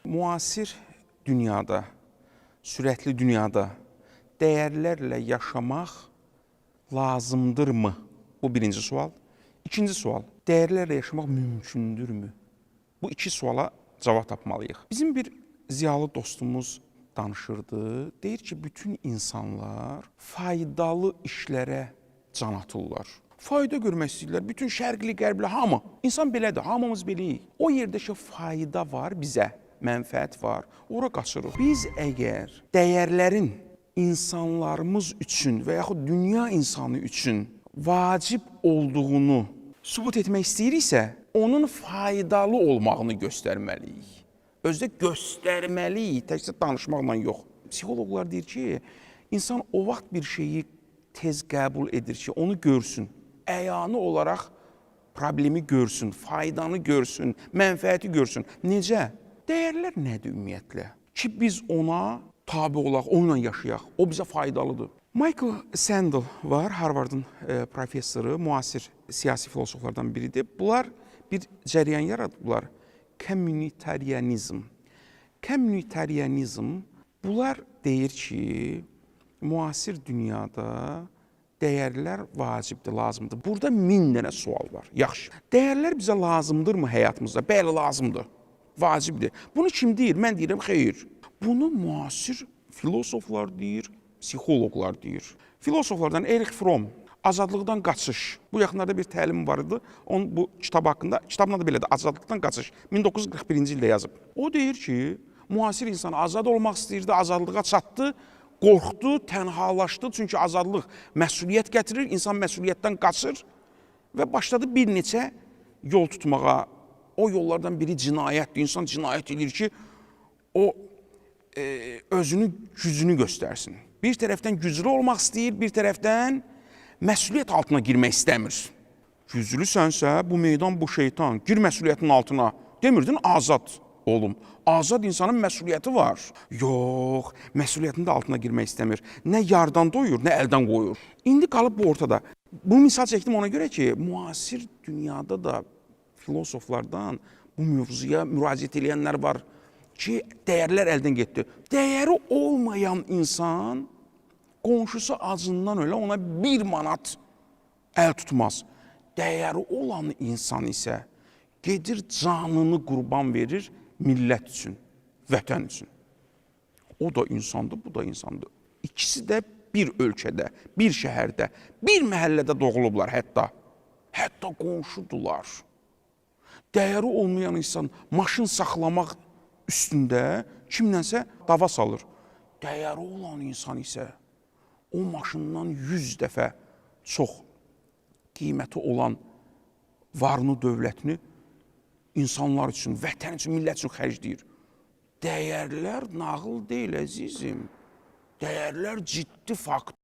Müasir dünyada, sürətli dünyada dəyərlərlə yaşamaq lazımdırmı? Bu birinci sual. İkinci sual, dəyərlərlə yaşamaq mümkündürmü? Bu iki suala cavab tapmalıyıq. Bizim bir ziyalı dostumuz danışırdı. Deyir ki, bütün insanlar faydalı işlərə can atırlar. Fayda görmək istəyirlər. Bütün şərqli, qərbli, hamı. İnsan belədir, hamımız beləyik. O yerdə ki, fayda var bizə, mənfəət var, ora qaçırıq. Biz əgər dəyərlərin insanlarımız üçün və yaxud dünya insanı üçün vacib olduğunu sübut etmək istəyiriksə, onun faydalı olmağını göstərməliyik. Özdə göstərməliyik, təkcə danışmaqla yox. Psixoloqlar deyir ki, insan o vaxt bir şeyi tez qəbul edir ki, onu görsün. Əyanı olaraq problemi görsün, faydanı görsün, mənfəəti görsün. Necə? Dəyərlər nədir ümumiyyətlə? Ki biz ona tabi olaq, onunla yaşayaq. O bizə faydalıdır. Michael Sandel var, Harvard'ın professoru, müasir siyasi filosoflardan biridir. Bunlar bir cəryan yaradıblar. Komünitarianizm. Komünitarianizm, bunlar deyir ki, müasir dünyada dəyərlər vacibdir, lazımdır. Burada 1000 dənə sual var. Yaxşı. Dəyərlər bizə lazımdırmı həyatımızda? Bəli, lazımdır. Vacibdir. Bunu kim deyir? Mən deyirəm, xeyr. Bunu müasir filosoflar deyir, psixoloqlar deyir. Filosoflardan Erich Fromm, azadlıqdan qaçış. Bu yaxınlarda bir təlim var idi. Onun bu kitab haqqında, kitabın adı belədir, azadlıqdan qaçış. 1941-ci ildə yazıb. O deyir ki, müasir insan azad olmaq istəyirdi, azadlığa çatdı, qorxdu, tənhalaşdı. Çünki azadlıq məsuliyyət gətirir, insan məsuliyyətdən qaçır və başladı bir neçə yol tutmağa. O yollardan biri cinayətdir. İnsan cinayət edir ki, o özünü, gücünü göstərsin. Bir tərəfdən güclü olmaq istəyir, bir tərəfdən məsuliyyət altına girmək istəmir. Güclüsənsə, bu meydan, bu şeytan, gir məsuliyyətin altına. Demirdin, azad olum. Azad insanın məsuliyyəti var. Yox, məsuliyyətin də altına girmək istəmir. Nə yardan doyur, nə əldən qoyur. İndi qalıb bu ortada. Bunu misal çəkdim ona görə ki, müasir dünyada da filosoflardan bu mövzuya müraciət edənlər var ki, dəyərlər əldən getdi. Dəyəri olmayan insan qonşusu acından ölə ona 1 manat əl tutmaz. Dəyəri olan insan isə gedir canını qurban verir millət üçün, vətən üçün. O da insandır, bu da insandır. İkisi də bir ölkədə, bir şəhərdə, bir məhəllədə doğulublar hətta. Hətta qonşudular. Dəyəri olmayan insan maşın saxlamaq üstündə kimlənsə dava salır. Dəyəri olan insan isə o maşından 100 dəfə çox qiyməti olan varını, dövlətini insanlar üçün, vətən üçün, millət üçün xərcləyir. Dəyərlər nağıl deyil, əzizim. Dəyərlər ciddi fakt.